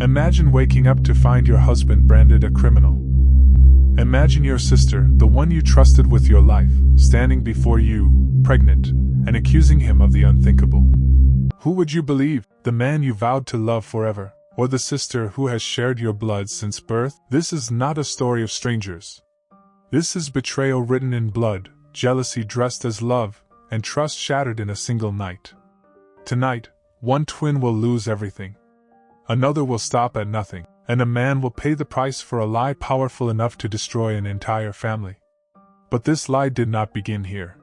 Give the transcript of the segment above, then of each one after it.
Imagine waking up to find your husband branded a criminal. Imagine your sister, the one you trusted with your life, standing before you, pregnant, and accusing him of the unthinkable. Who would you believe, the man you vowed to love forever, or the sister who has shared your blood since birth? This is not a story of strangers. This is betrayal written in blood, jealousy dressed as love, and trust shattered in a single night. Tonight, one twin will lose everything. Another will stop at nothing, and a man will pay the price for a lie powerful enough to destroy an entire family. But this lie did not begin here.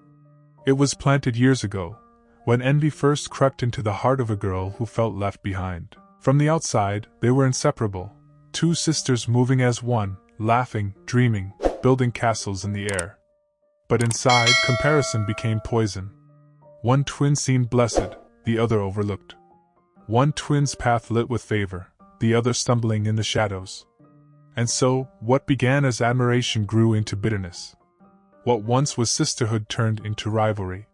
It was planted years ago, when envy first crept into the heart of a girl who felt left behind. From the outside, they were inseparable, two sisters moving as one, laughing, dreaming, building castles in the air. But inside, comparison became poison. One twin seemed blessed, the other overlooked. One twin's path lit with favor, the other stumbling in the shadows. And so, what began as admiration grew into bitterness. What once was sisterhood turned into rivalry.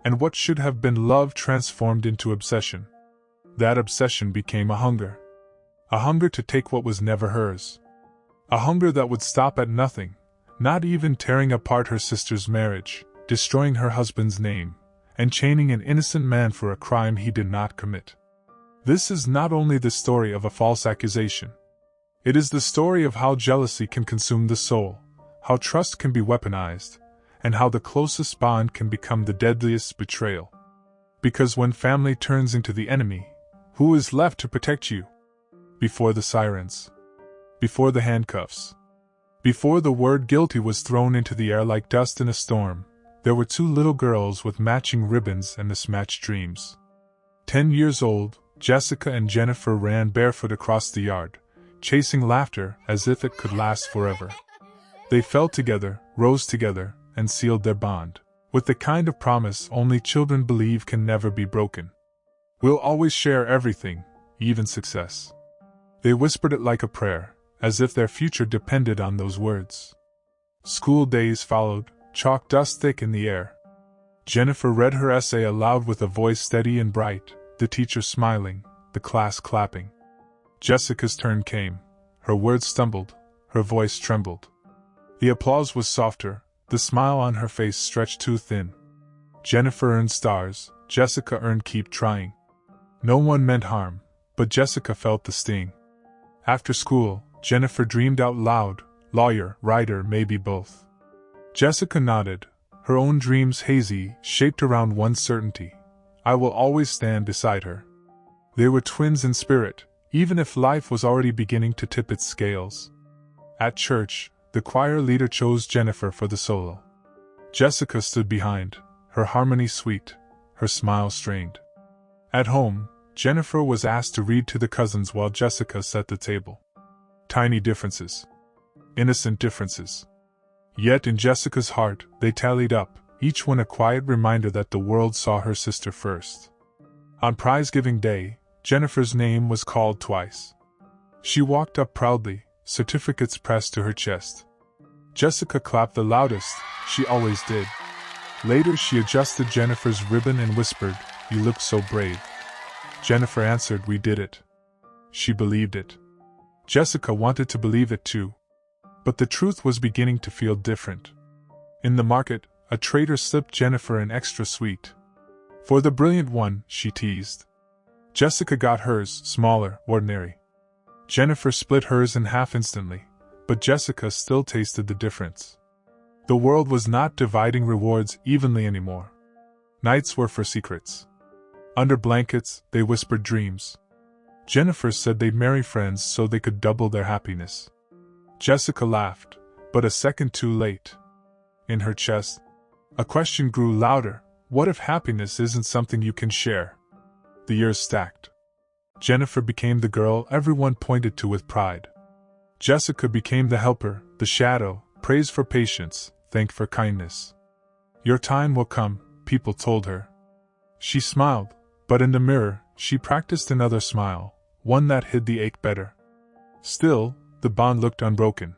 And what should have been love transformed into obsession. That obsession became a hunger. A hunger to take what was never hers. A hunger that would stop at nothing, not even tearing apart her sister's marriage, destroying her husband's name, and chaining an innocent man for a crime he did not commit. This is not only the story of a false accusation. It is the story of how jealousy can consume the soul, how trust can be weaponized, and how the closest bond can become the deadliest betrayal. Because when family turns into the enemy, who is left to protect you? Before the sirens. Before the handcuffs. Before the word guilty was thrown into the air like dust in a storm, there were two little girls with matching ribbons and mismatched dreams. 10 years old, Jessica and Jennifer ran barefoot across the yard, chasing laughter as if it could last forever. They fell together, rose together, and sealed their bond, with the kind of promise only children believe can never be broken. We'll always share everything, even success. They whispered it like a prayer, as if their future depended on those words. School days followed, chalk dust thick in the air. Jennifer read her essay aloud with a voice steady and bright, the teacher smiling, the class clapping. Jessica's turn came. Her words stumbled, her voice trembled. The applause was softer, the smile on her face stretched too thin. Jennifer earned stars, Jessica earned keep trying. No one meant harm, but Jessica felt the sting. After school, Jennifer dreamed out loud, lawyer, writer, maybe both. Jessica nodded, her own dreams hazy, shaped around one certainty. I will always stand beside her. They were twins in spirit, even if life was already beginning to tip its scales. At church, the choir leader chose Jennifer for the solo. Jessica stood behind, her harmony sweet, her smile strained. At home, Jennifer was asked to read to the cousins while Jessica set the table. Tiny differences. Innocent differences. Yet in Jessica's heart, they tallied up, each one a quiet reminder that the world saw her sister first. On prize-giving day, Jennifer's name was called twice. She walked up proudly, certificates pressed to her chest. Jessica clapped the loudest, she always did. Later she adjusted Jennifer's ribbon and whispered, "You look so brave." Jennifer answered, "We did it." She believed it. Jessica wanted to believe it too. But the truth was beginning to feel different. In the market, a trader slipped Jennifer an extra sweet. "For the brilliant one," she teased. Jessica got hers, smaller, ordinary. Jennifer split hers in half instantly, but Jessica still tasted the difference. The world was not dividing rewards evenly anymore. Nights were for secrets. Under blankets, they whispered dreams. Jennifer said they'd marry friends so they could double their happiness. Jessica laughed, but a second too late. In her chest, a question grew louder. What if happiness isn't something you can share? The years stacked. Jennifer became the girl everyone pointed to with pride. Jessica became the helper, the shadow, praised for patience, thanked for kindness. "Your time will come," people told her. She smiled, but in the mirror, she practiced another smile, one that hid the ache better. Still, the bond looked unbroken.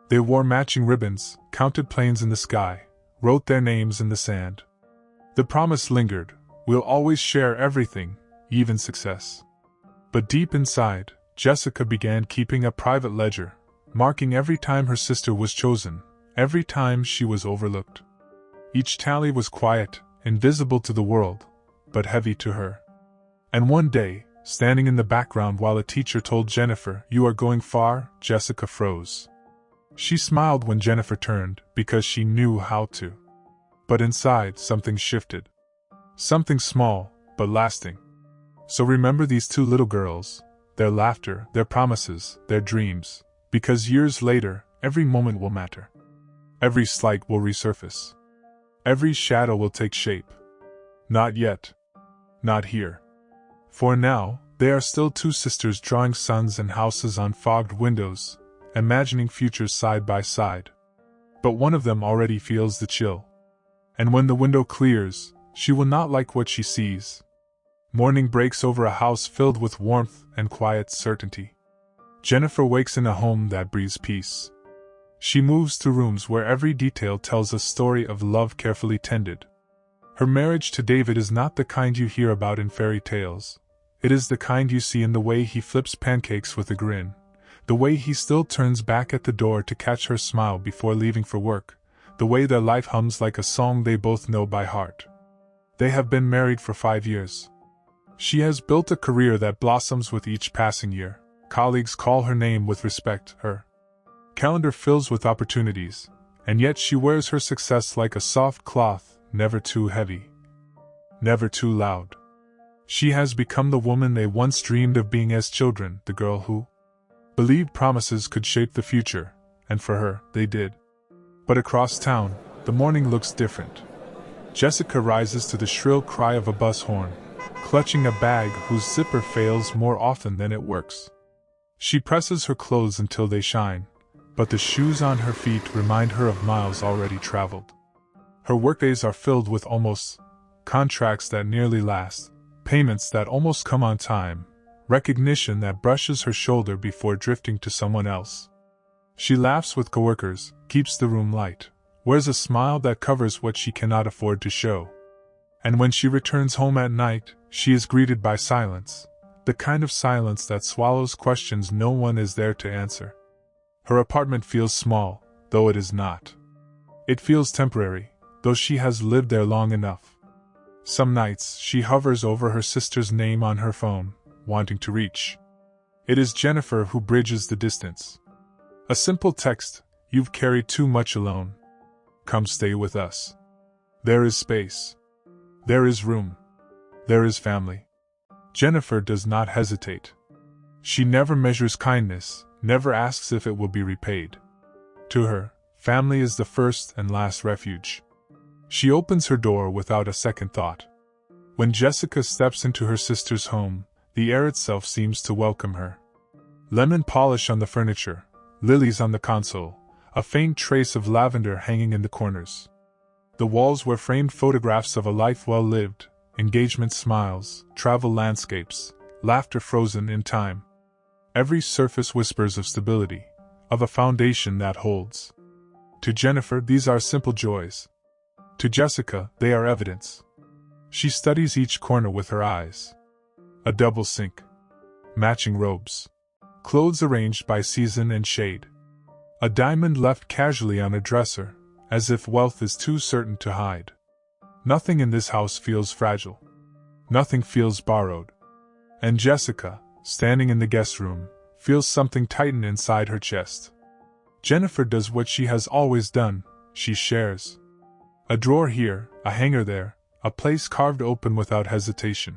They wore matching ribbons, counted planes in the sky, wrote their names in the sand. The promise lingered, we'll always share everything, even success. But deep inside, Jessica began keeping a private ledger, marking every time her sister was chosen, every time she was overlooked. Each tally was quiet, invisible to the world, but heavy to her. And one day, standing in the background while a teacher told Jennifer, "You are going far," Jessica froze. She smiled when Jennifer turned, because she knew how to. But inside, something shifted. Something small, but lasting. So remember these two little girls, their laughter, their promises, their dreams, because years later, every moment will matter. Every slight will resurface. Every shadow will take shape. Not yet. Not here. For now, they are still two sisters drawing suns and houses on fogged windows, imagining futures side by side. But one of them already feels the chill. And when the window clears, she will not like what she sees. Morning breaks over a house filled with warmth and quiet certainty. Jennifer wakes in a home that breathes peace. She moves through rooms where every detail tells a story of love carefully tended. Her marriage to David is not the kind you hear about in fairy tales. It is the kind you see in the way he flips pancakes with a grin, the way he still turns back at the door to catch her smile before leaving for work, the way their life hums like a song they both know by heart. They have been married for 5 years. She has built a career that blossoms with each passing year. Colleagues call her name with respect, her calendar fills with opportunities, and yet she wears her success like a soft cloth, never too heavy, never too loud. She has become the woman they once dreamed of being as children, the girl who believed promises could shape the future, and for her, they did. But across town, the morning looks different. Jessica rises to the shrill cry of a bus horn, clutching a bag whose zipper fails more often than it works. She presses her clothes until they shine, but the shoes on her feet remind her of miles already traveled. Her workdays are filled with almost, contracts that nearly last, payments that almost come on time, recognition that brushes her shoulder before drifting to someone else. She laughs with coworkers, keeps the room light, wears a smile that covers what she cannot afford to show. And when she returns home at night, she is greeted by silence, the kind of silence that swallows questions no one is there to answer. Her apartment feels small, though it is not. It feels temporary, though she has lived there long enough. Some nights, she hovers over her sister's name on her phone, wanting to reach. It is Jennifer who bridges the distance. A simple text, "You've carried too much alone. Come stay with us. There is space. There is room. There is family." Jennifer does not hesitate. She never measures kindness, never asks if it will be repaid. To her, family is the first and last refuge. She opens her door without a second thought. When Jessica steps into her sister's home, the air itself seems to welcome her. Lemon polish on the furniture, lilies on the console, a faint trace of lavender hanging in the corners. The walls were framed photographs of a life well lived, engagement smiles, travel landscapes, laughter frozen in time. Every surface whispers of stability, of a foundation that holds. To Jennifer, these are simple joys. To Jessica, they are evidence. She studies each corner with her eyes. A double sink. Matching robes. Clothes arranged by season and shade. A diamond left casually on a dresser, as if wealth is too certain to hide. Nothing in this house feels fragile. Nothing feels borrowed. And Jessica, standing in the guest room, feels something tighten inside her chest. Jennifer does what she has always done, she shares. A drawer here, a hanger there, a place carved open without hesitation.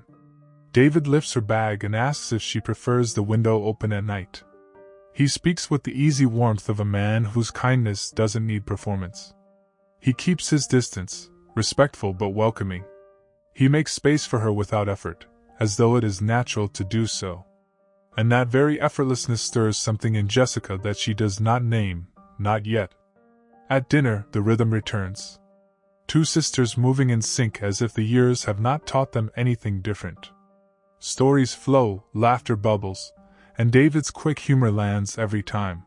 David lifts her bag and asks if she prefers the window open at night. He speaks with the easy warmth of a man whose kindness doesn't need performance. He keeps his distance, respectful but welcoming. He makes space for her without effort, as though it is natural to do so. And that very effortlessness stirs something in Jessica that she does not name, not yet. At dinner, the rhythm returns. Two sisters moving in sync as if the years have not taught them anything different. Stories flow, laughter bubbles, and David's quick humor lands every time.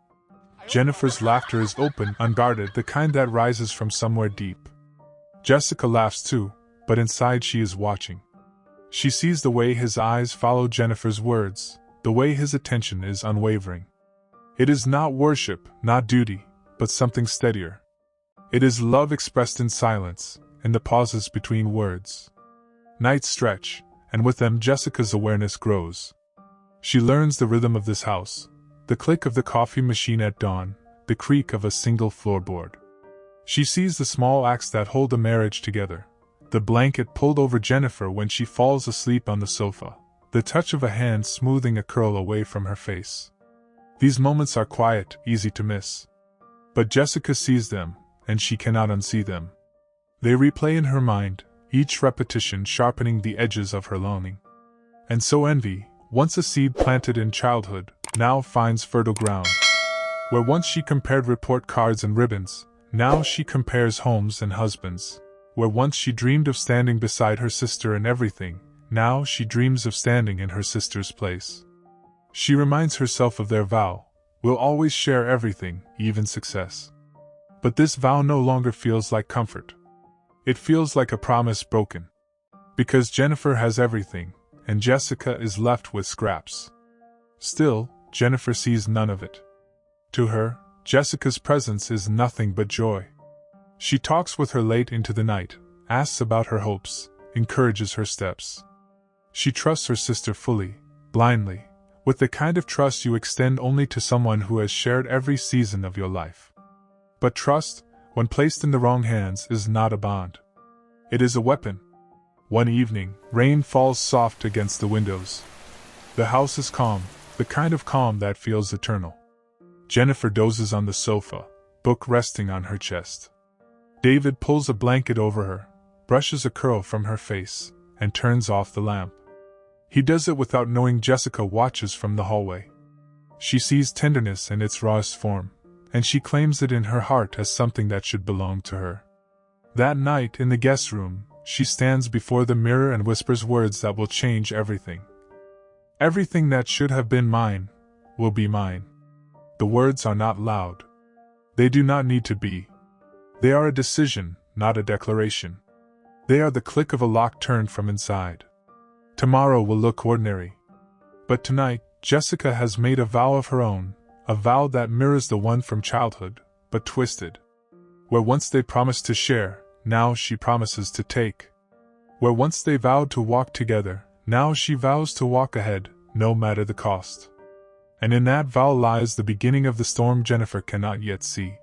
Jennifer's laughter is open, unguarded, the kind that rises from somewhere deep. Jessica laughs too, but inside she is watching. She sees the way his eyes follow Jennifer's words, the way his attention is unwavering. It is not worship, not duty, but something steadier. It is love expressed in silence, in the pauses between words. Nights stretch, and with them Jessica's awareness grows. She learns the rhythm of this house, the click of the coffee machine at dawn, the creak of a single floorboard. She sees the small acts that hold a marriage together, the blanket pulled over Jennifer when she falls asleep on the sofa, the touch of a hand smoothing a curl away from her face. These moments are quiet, easy to miss. But Jessica sees them, and she cannot unsee them. They replay in her mind, each repetition sharpening the edges of her longing. And so envy, once a seed planted in childhood, now finds fertile ground. Where once she compared report cards and ribbons, now she compares homes and husbands. Where once she dreamed of standing beside her sister in everything, now she dreams of standing in her sister's place. She reminds herself of their vow: we'll always share everything, even success. But this vow no longer feels like comfort. It feels like a promise broken. Because Jennifer has everything, and Jessica is left with scraps. Still, Jennifer sees none of it. To her, Jessica's presence is nothing but joy. She talks with her late into the night, asks about her hopes, encourages her steps. She trusts her sister fully, blindly, with the kind of trust you extend only to someone who has shared every season of your life. But trust, when placed in the wrong hands, is not a bond. It is a weapon. One evening, rain falls soft against the windows. The house is calm, the kind of calm that feels eternal. Jennifer dozes on the sofa, book resting on her chest. David pulls a blanket over her, brushes a curl from her face, and turns off the lamp. He does it without knowing Jessica watches from the hallway. She sees tenderness in its rawest form, and she claims it in her heart as something that should belong to her. That night, in the guest room, she stands before the mirror and whispers words that will change everything. Everything that should have been mine, will be mine. The words are not loud. They do not need to be. They are a decision, not a declaration. They are the click of a lock turned from inside. Tomorrow will look ordinary. But tonight, Jessica has made a vow of her own, a vow that mirrors the one from childhood, but twisted. Where once they promised to share, now she promises to take. Where once they vowed to walk together, now she vows to walk ahead, no matter the cost. And in that vow lies the beginning of the storm Jennifer cannot yet see.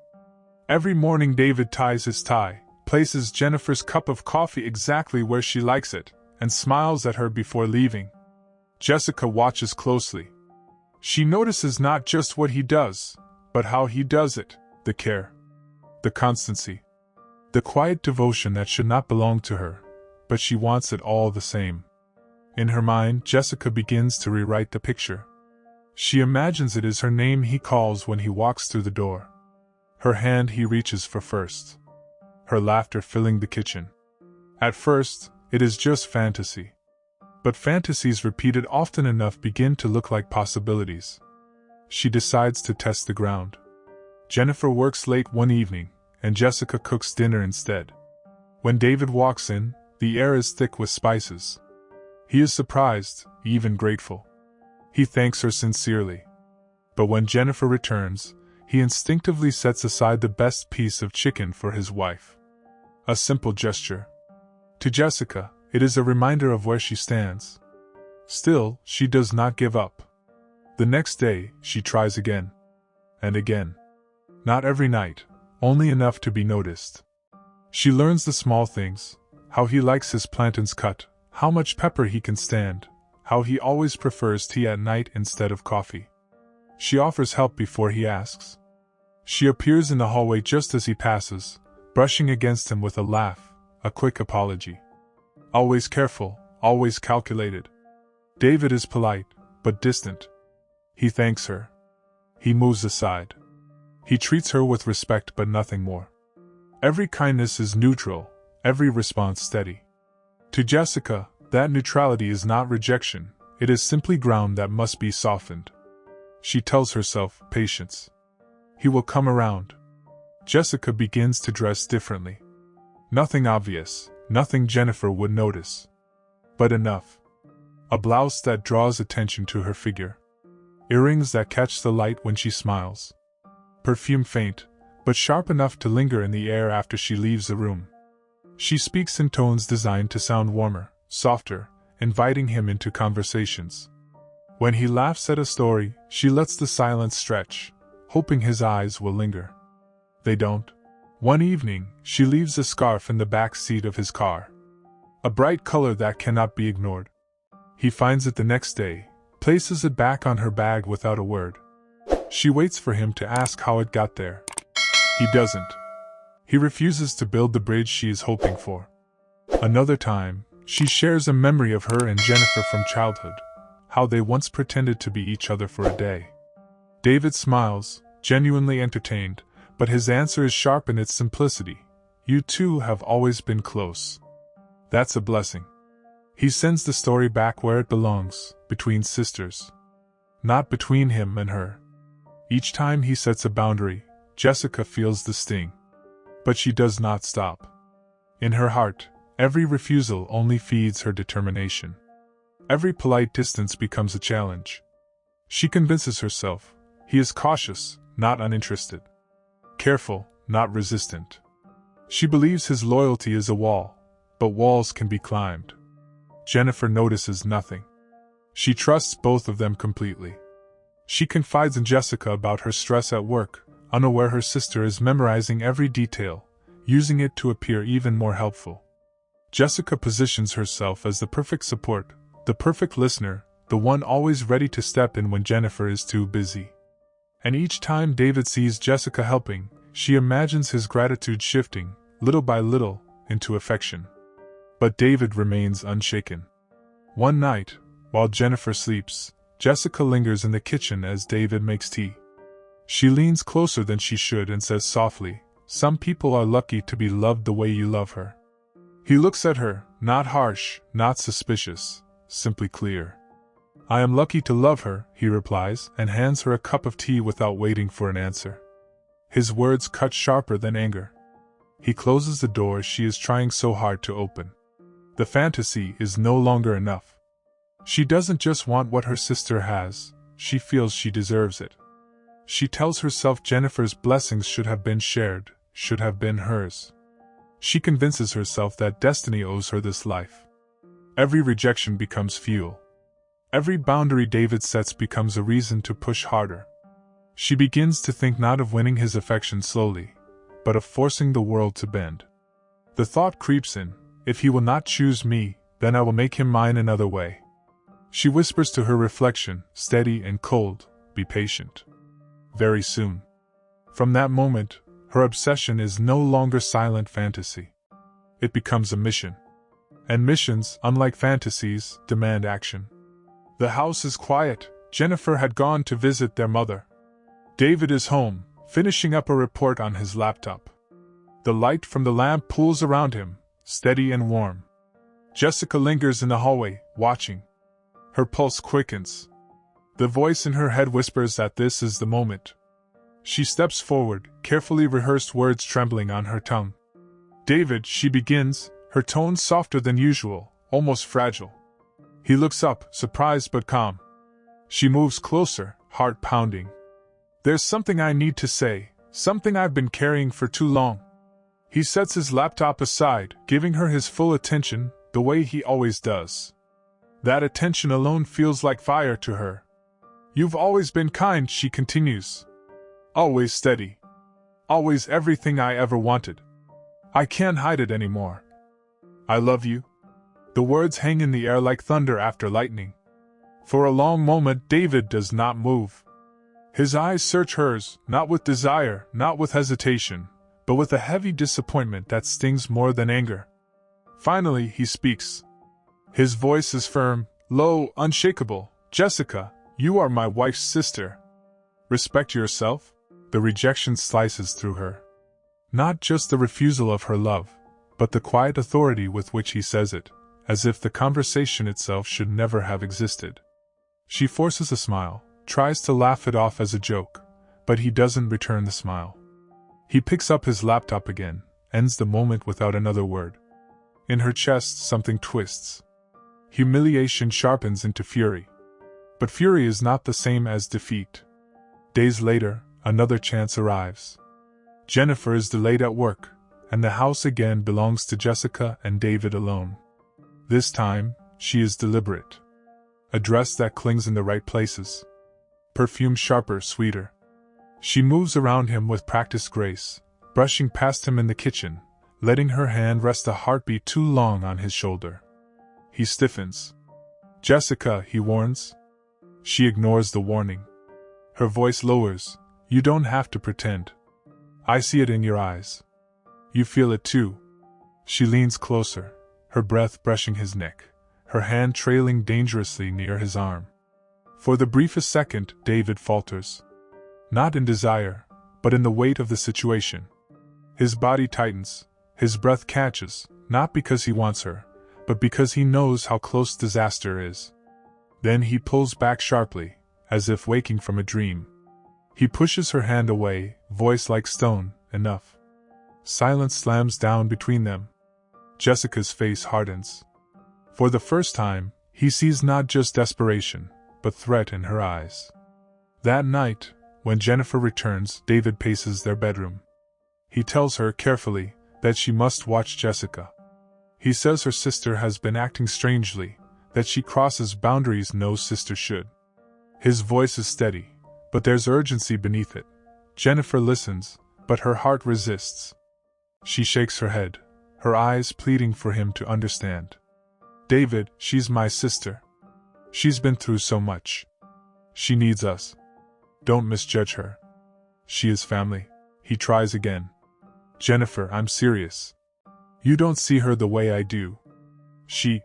Every morning David ties his tie, places Jennifer's cup of coffee exactly where she likes it, and smiles at her before leaving. Jessica watches closely. She notices not just what he does, but how he does it, the care, the constancy, the quiet devotion that should not belong to her, but she wants it all the same. In her mind, Jessica begins to rewrite the picture. She imagines it is her name he calls when he walks through the door. Her hand he reaches for first. Her laughter filling the kitchen. At first, it is just fantasy. But fantasies repeated often enough begin to look like possibilities. She decides to test the ground. Jennifer works late one evening, and Jessica cooks dinner instead. When David walks in, the air is thick with spices. He is surprised, even grateful. He thanks her sincerely. But when Jennifer returns, he instinctively sets aside the best piece of chicken for his wife. A simple gesture. To Jessica, it is a reminder of where she stands. Still, she does not give up. The next day, she tries again. And again. Not every night, only enough to be noticed. She learns the small things, how he likes his plantains cut, how much pepper he can stand, how he always prefers tea at night instead of coffee. She offers help before he asks. She appears in the hallway just as he passes, brushing against him with a laugh, a quick apology. Always careful, always calculated. David is polite, but distant. He thanks her. He moves aside. He treats her with respect but nothing more. Every kindness is neutral, every response steady. To Jessica, that neutrality is not rejection, it is simply ground that must be softened. She tells herself, patience. He will come around. Jessica begins to dress differently. Nothing obvious, nothing Jennifer would notice. But enough. A blouse that draws attention to her figure. earrings that catch the light when she smiles. Perfume faint, but sharp enough to linger in the air after she leaves the room. She speaks in tones designed to sound warmer, softer, inviting him into conversations. When he laughs at a story, she lets the silence stretch, hoping his eyes will linger. They don't. One evening, she leaves a scarf in the back seat of his car. A bright color that cannot be ignored. He finds it the next day, places it back on her bag without a word. She waits for him to ask how it got there. He doesn't. He refuses to build the bridge she is hoping for. Another time, she shares a memory of her and Jennifer from childhood, how they once pretended to be each other for a day. David smiles, genuinely entertained, but his answer is sharp in its simplicity. You two have always been close. That's a blessing. He sends the story back where it belongs, between sisters. Not between him and her. Each time he sets a boundary, Jessica feels the sting. But she does not stop. In her heart, every refusal only feeds her determination. Every polite distance becomes a challenge. She convinces herself, he is cautious, not uninterested. Careful, not resistant. She believes his loyalty is a wall, but walls can be climbed. Jennifer notices nothing. She trusts both of them completely. She confides in Jessica about her stress at work, unaware her sister is memorizing every detail, using it to appear even more helpful. Jessica positions herself as the perfect support, the perfect listener, the one always ready to step in when Jennifer is too busy. And each time David sees Jessica helping, she imagines his gratitude shifting, little by little, into affection. But David remains unshaken. One night, while Jennifer sleeps, Jessica lingers in the kitchen as David makes tea. She leans closer than she should and says softly, "Some people are lucky to be loved the way you love her." He looks at her, not harsh, not suspicious, simply clear. "I am lucky to love her," he replies, and hands her a cup of tea without waiting for an answer. His words cut sharper than anger. He closes the door she is trying so hard to open. The fantasy is no longer enough. She doesn't just want what her sister has, she feels she deserves it. She tells herself Jennifer's blessings should have been shared, should have been hers. She convinces herself that destiny owes her this life. Every rejection becomes fuel. Every boundary David sets becomes a reason to push harder. She begins to think not of winning his affection slowly, but of forcing the world to bend. The thought creeps in, if he will not choose me, then I will make him mine another way. She whispers to her reflection, steady and cold, be patient. Very soon. From that moment, her obsession is no longer silent fantasy. It becomes a mission. And missions, unlike fantasies, demand action. The house is quiet. Jennifer had gone to visit their mother. David is home, finishing up a report on his laptop. The light from the lamp pools around him, steady and warm. Jessica lingers in the hallway, watching. Her pulse quickens. The voice in her head whispers that this is the moment. She steps forward, carefully rehearsed words trembling on her tongue. "David," she begins, her tone softer than usual, almost fragile. He looks up, surprised but calm. She moves closer, heart pounding. "There's something I need to say, something I've been carrying for too long." He sets his laptop aside, giving her his full attention, the way he always does. That attention alone feels like fire to her. "You've always been kind," she continues. "Always steady. Always everything I ever wanted. I can't hide it anymore. I love you." The words hang in the air like thunder after lightning. For a long moment David does not move. His eyes search hers, not with desire, not with hesitation, but with a heavy disappointment that stings more than anger. Finally he speaks. His voice is firm, low, unshakable. "Jessica, you are my wife's sister. Respect yourself." The rejection slices through her. Not just the refusal of her love, but the quiet authority with which he says it, as if the conversation itself should never have existed. She forces a smile, tries to laugh it off as a joke, but he doesn't return the smile. He picks up his laptop again, ends the moment without another word. In her chest something twists. Humiliation sharpens into fury. But fury is not the same as defeat. Days later, another chance arrives. Jennifer is delayed at work, and the house again belongs to Jessica and David alone. This time, she is deliberate. A dress that clings in the right places. Perfume sharper, sweeter. She moves around him with practiced grace, brushing past him in the kitchen, letting her hand rest a heartbeat too long on his shoulder. He stiffens. "Jessica," he warns. She ignores the warning. Her voice lowers. "You don't have to pretend. I see it in your eyes. You feel it too." She leans closer, her breath brushing his neck, her hand trailing dangerously near his arm. For the briefest second, David falters. Not in desire, but in the weight of the situation. His body tightens, his breath catches, not because he wants her, but because he knows how close disaster is. Then he pulls back sharply, as if waking from a dream. He pushes her hand away, voice like stone. "Enough." Silence slams down between them. Jessica's face hardens. For the first time, he sees not just desperation, but threat in her eyes. That night, when Jennifer returns, David paces their bedroom. He tells her carefully that she must watch Jessica. He says her sister has been acting strangely, that she crosses boundaries no sister should. His voice is steady, but there's urgency beneath it. Jennifer listens, but her heart resists. She shakes her head, her eyes pleading for him to understand. "David, she's my sister. She's been through so much. She needs us. Don't misjudge her. She is family." He tries again. "Jennifer, I'm serious. You don't see her the way I do. She—"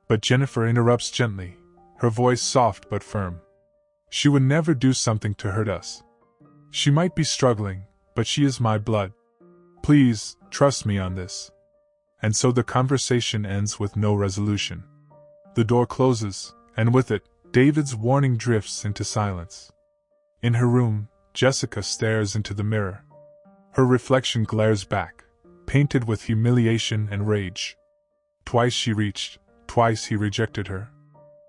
But Jennifer interrupts gently, her voice soft but firm. "She would never do something to hurt us. She might be struggling, but she is my blood. Please, trust me on this." And so the conversation ends with no resolution. The door closes, and with it, David's warning drifts into silence. In her room, Jessica stares into the mirror. Her reflection glares back, painted with humiliation and rage. Twice she reached, twice he rejected her.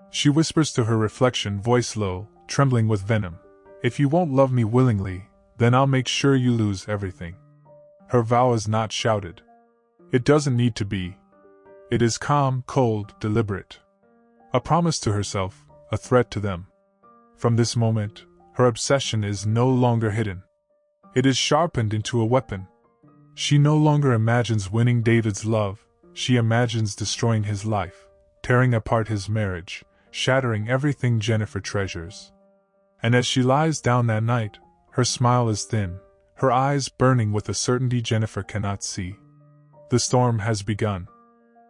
She whispers to her reflection, voice low, trembling with venom, "If you won't love me willingly, then I'll make sure you lose everything." Her vow is not shouted. It doesn't need to be. It is calm, cold, deliberate. A promise to herself, a threat to them. From this moment, her obsession is no longer hidden. It is sharpened into a weapon. She no longer imagines winning David's love, she imagines destroying his life, tearing apart his marriage, shattering everything Jennifer treasures. And as she lies down that night, her smile is thin, her eyes burning with a certainty Jennifer cannot see. The storm has begun.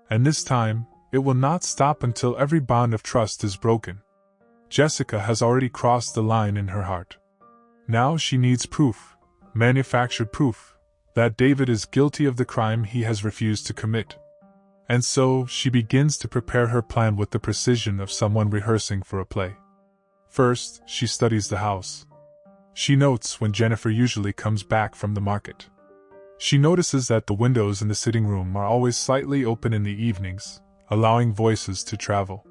And this time, it will not stop until every bond of trust is broken. Jessica has already crossed the line in her heart. Now she needs proof, manufactured proof, that David is guilty of the crime he has refused to commit. And so she begins to prepare her plan with the precision of someone rehearsing for a play. First, she studies the house. She notes when Jennifer usually comes back from the market. She notices that the windows in the sitting room are always slightly open in the evenings, allowing voices to travel.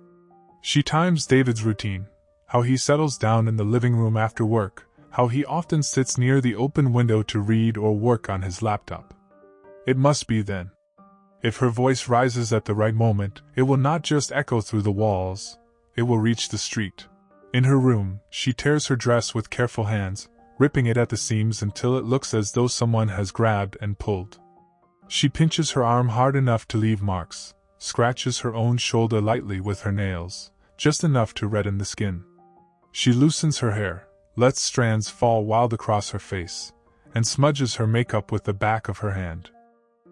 She times David's routine, how he settles down in the living room after work, how he often sits near the open window to read or work on his laptop. It must be then. If her voice rises at the right moment, it will not just echo through the walls, it will reach the street. In her room, she tears her dress with careful hands, ripping it at the seams until it looks as though someone has grabbed and pulled. She pinches her arm hard enough to leave marks, scratches her own shoulder lightly with her nails, just enough to redden the skin. She loosens her hair, lets strands fall wild across her face, and smudges her makeup with the back of her hand.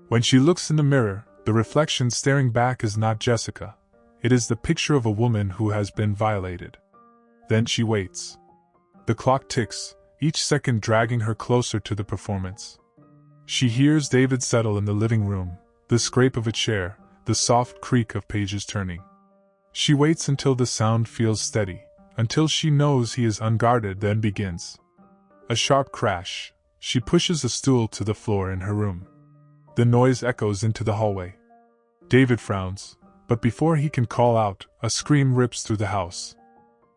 When she looks in the mirror, the reflection staring back is not Jessica. It is the picture of a woman who has been violated. Then she waits. The clock ticks, each second dragging her closer to the performance. She hears David settle in the living room, the scrape of a chair, the soft creak of pages turning. She waits until the sound feels steady, until she knows he is unguarded, then begins. A sharp crash. She pushes a stool to the floor in her room. The noise echoes into the hallway. David frowns, but before he can call out, a scream rips through the house.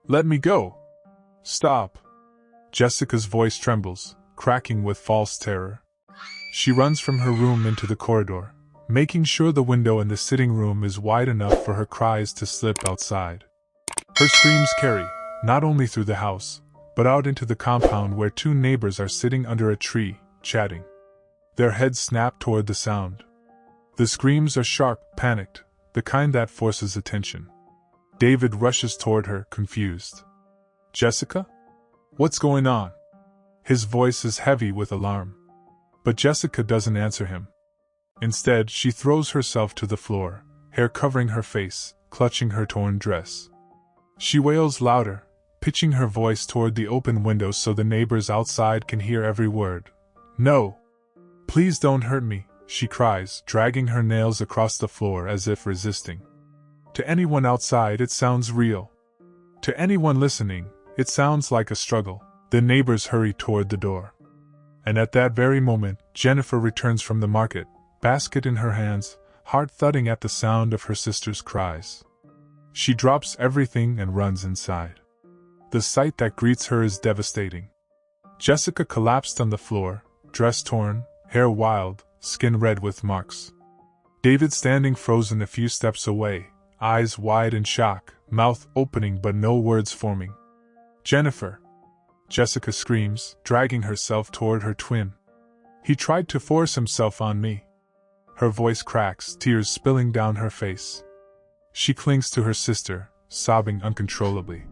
Let me go! Stop! Jessica's voice trembles, cracking with false terror. She runs from her room into the corridor, making sure the window in the sitting room is wide enough for her cries to slip outside. Her screams carry, not only through the house, but out into the compound where two neighbors are sitting under a tree, chatting. Their heads snap toward the sound. The screams are sharp, panicked, the kind that forces attention. David rushes toward her, confused. Jessica? What's going on? His voice is heavy with alarm. But Jessica doesn't answer him. Instead, she throws herself to the floor, hair covering her face, clutching her torn dress. She wails louder, pitching her voice toward the open window so the neighbors outside can hear every word. No! Please don't hurt me, she cries, dragging her nails across the floor as if resisting. To anyone outside it sounds real. To anyone listening, it sounds like a struggle. The neighbors hurry toward the door. And at that very moment, Jennifer returns from the market, basket in her hands, heart thudding at the sound of her sister's cries. She drops everything and runs inside. The sight that greets her is devastating. Jessica collapsed on the floor, dress torn, hair wild, skin red with marks. David standing frozen a few steps away, eyes wide in shock, mouth opening but no words forming. Jennifer! Jessica screams, dragging herself toward her twin. He tried to force himself on me. Her voice cracks, tears spilling down her face. She clings to her sister, sobbing uncontrollably.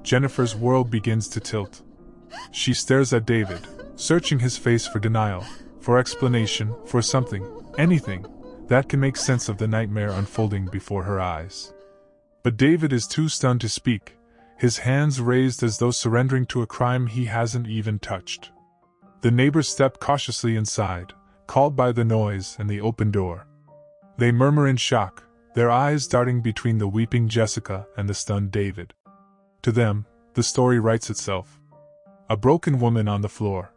Jennifer's world begins to tilt. She stares at David, searching his face for denial, for explanation, for something, anything, that can make sense of the nightmare unfolding before her eyes. But David is too stunned to speak, his hands raised as though surrendering to a crime he hasn't even touched. The neighbors step cautiously inside, called by the noise and the open door. They murmur in shock, their eyes darting between the weeping Jessica and the stunned David. To them, the story writes itself. A broken woman on the floor.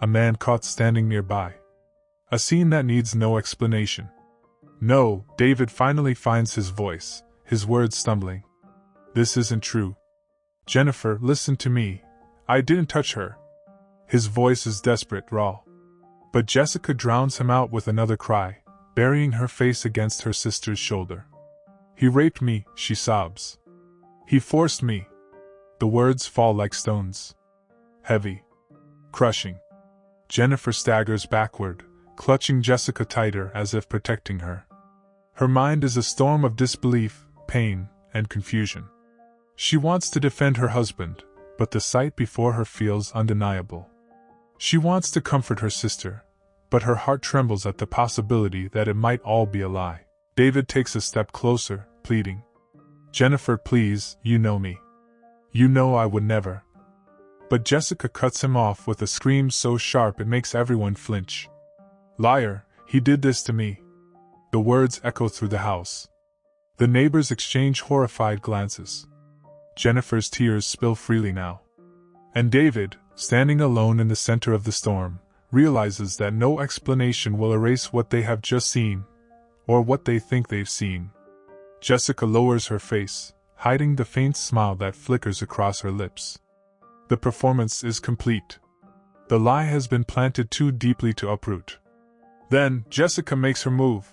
A man caught standing nearby. A scene that needs no explanation. No, David finally finds his voice, his words stumbling. This isn't true. Jennifer, listen to me. I didn't touch her. His voice is desperate, raw. But Jessica drowns him out with another cry, burying her face against her sister's shoulder. He raped me, she sobs. He forced me. The words fall like stones. Heavy. Crushing. Jennifer staggers backward, clutching Jessica tighter as if protecting her. Her mind is a storm of disbelief, pain, and confusion. She wants to defend her husband, but the sight before her feels undeniable. She wants to comfort her sister, but her heart trembles at the possibility that it might all be a lie. David takes a step closer, pleading. Jennifer, please, you know me. You know I would never. But Jessica cuts him off with a scream so sharp it makes everyone flinch. Liar, he did this to me. The words echo through the house. The neighbors exchange horrified glances. Jennifer's tears spill freely now. And David, standing alone in the center of the storm, realizes that no explanation will erase what they have just seen, or what they think they've seen. Jessica lowers her face, hiding the faint smile that flickers across her lips. The performance is complete. The lie has been planted too deeply to uproot. Then, Jessica makes her move.